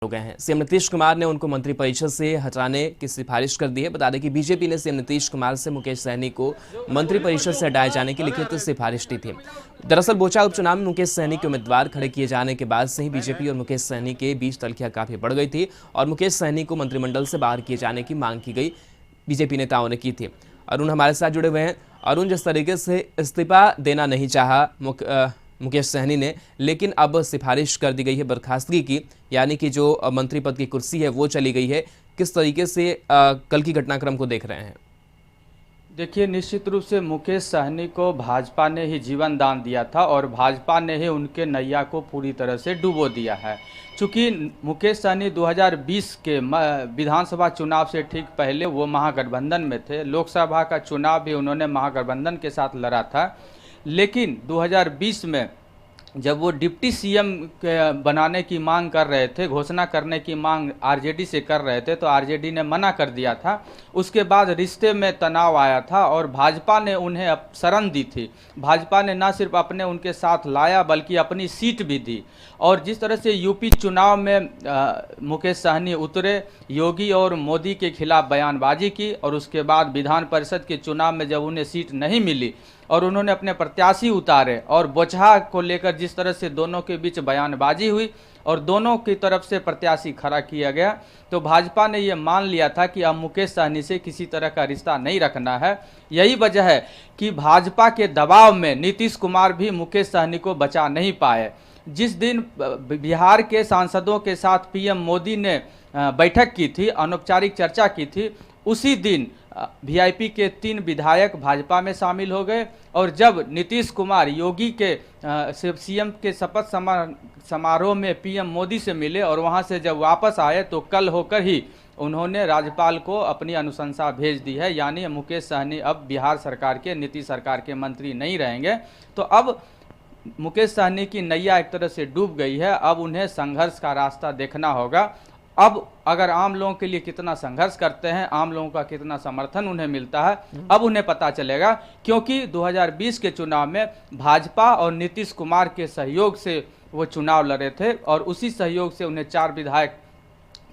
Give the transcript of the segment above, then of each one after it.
हो गए हैं। सीएम नीतीश कुमार ने उनको मंत्रिपरिषद से हटाने की सिफारिश कर दी है। बता दें कि बीजेपी ने सीएम नीतीश कुमार से मुकेश सहनी को मंत्रिपरिषद से हटाए जाने की लिखित सिफारिश दी थी। दरअसल बोचा उपचुनाव में मुकेश सहनी के उम्मीदवार खड़े किए जाने के बाद से ही बीजेपी और मुकेश सहनी के बीच तल्खियां काफी बढ़ गई थी और मुकेश सहनी को मंत्रिमंडल से बाहर किए जाने की मांग की गई बीजेपी नेताओं ने की थी। अरुण हमारे साथ जुड़े हुए हैं। अरुण, जिस तरीके से इस्तीफा देना नहीं चाहा मुकेश सहनी ने, लेकिन अब सिफारिश कर दी गई है बर्खास्तगी की, यानी कि जो मंत्री पद की कुर्सी है वो चली गई है। किस तरीके से कल की घटनाक्रम को देख रहे हैं? देखिए, निश्चित रूप से मुकेश सहनी को भाजपा ने ही जीवन दान दिया था और भाजपा ने ही उनके नैया को पूरी तरह से डुबो दिया है। चूँकि मुकेश सहनी 2020 के विधानसभा चुनाव से ठीक पहले वो महागठबंधन में थे। लोकसभा का चुनाव भी उन्होंने महागठबंधन के साथ लड़ा था, लेकिन 2020 में जब वो डिप्टी सीएम बनाने की मांग कर रहे थे, घोषणा करने की मांग आरजेडी से कर रहे थे, तो आरजेडी ने मना कर दिया था। उसके बाद रिश्ते में तनाव आया था और भाजपा ने उन्हें शरण दी थी। भाजपा ने न सिर्फ अपने उनके साथ लाया बल्कि अपनी सीट भी दी। और जिस तरह से यूपी चुनाव में मुकेश सहनी उतरे, योगी और मोदी के खिलाफ बयानबाजी की और उसके बाद विधान परिषद के चुनाव में जब उन्हें सीट नहीं मिली और उन्होंने अपने प्रत्याशी उतारे और बोचहा को लेकर जिस तरह से दोनों के बीच बयानबाजी हुई और दोनों की तरफ से प्रत्याशी खड़ा किया गया, तो भाजपा ने यह मान लिया था कि अब मुकेश सहनी से किसी तरह का रिश्ता नहीं रखना है। यही वजह है कि भाजपा के दबाव में नीतीश कुमार भी मुकेश सहनी को बचा नहीं पाए। जिस दिन बिहार के सांसदों के साथ पीएम मोदी ने बैठक की थी, अनौपचारिक चर्चा की थी, उसी दिन वीआईपी के 3 विधायक भाजपा में शामिल हो गए। और जब नीतीश कुमार योगी के सीएम के शपथ समारोह में पीएम मोदी से मिले और वहां से जब वापस आए तो कल होकर ही उन्होंने राज्यपाल को अपनी अनुशंसा भेज दी है। यानी मुकेश सहनी अब बिहार सरकार के, नीतीश सरकार के मंत्री नहीं रहेंगे। तो अब मुकेश सहनी की नैया एक तरह से डूब गई है। अब उन्हें संघर्ष का रास्ता देखना होगा। अब अगर आम लोगों के लिए कितना संघर्ष करते हैं, आम लोगों का कितना समर्थन उन्हें मिलता है, अब उन्हें पता चलेगा। क्योंकि 2020 के चुनाव में भाजपा और नीतीश कुमार के सहयोग से वो चुनाव लड़े थे और उसी सहयोग से उन्हें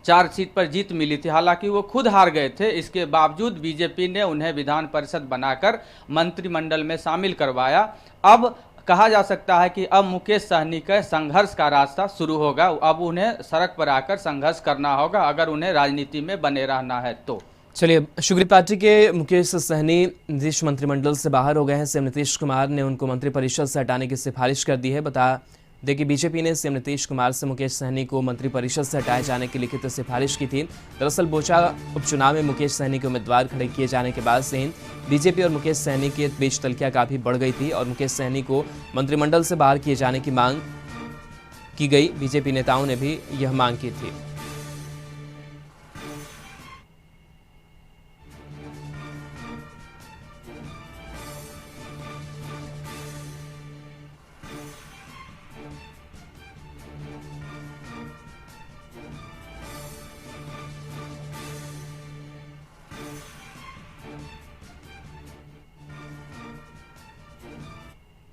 4 सीट पर जीत मिली थी। हालांकि वो खुद हार गए थे, इसके बावजूद बीजेपी ने उन्हें विधान परिषद बनाकर मंत्रिमंडल में शामिल करवाया। अब कहा जा सकता है कि अब मुकेश सहनी का संघर्ष का रास्ता शुरू होगा। अब उन्हें सड़क पर आकर संघर्ष करना होगा अगर उन्हें राजनीति में बने रहना है तो। चलिए, शुक्रिया। पार्टी के मुकेश सहनी नीतीश मंत्रिमंडल से बाहर हो गए हैं। सीएम नीतीश कुमार ने उनको मंत्रिपरिषद से हटाने की सिफारिश कर दी है। बता देखिए, बीजेपी ने सीएम नीतीश कुमार से मुकेश सहनी को मंत्रिपरिषद से हटाए जाने की लिखित सिफारिश की थी। दरअसल बोचा उपचुनाव में मुकेश सहनी के उम्मीदवार खड़े किए जाने के बाद से ही बीजेपी और मुकेश सहनी के बीच तल्खियां काफी बढ़ गई थी और मुकेश सहनी को मंत्रिमंडल से बाहर किए जाने की मांग की गई। बीजेपी नेताओं ने भी यह मांग की थी।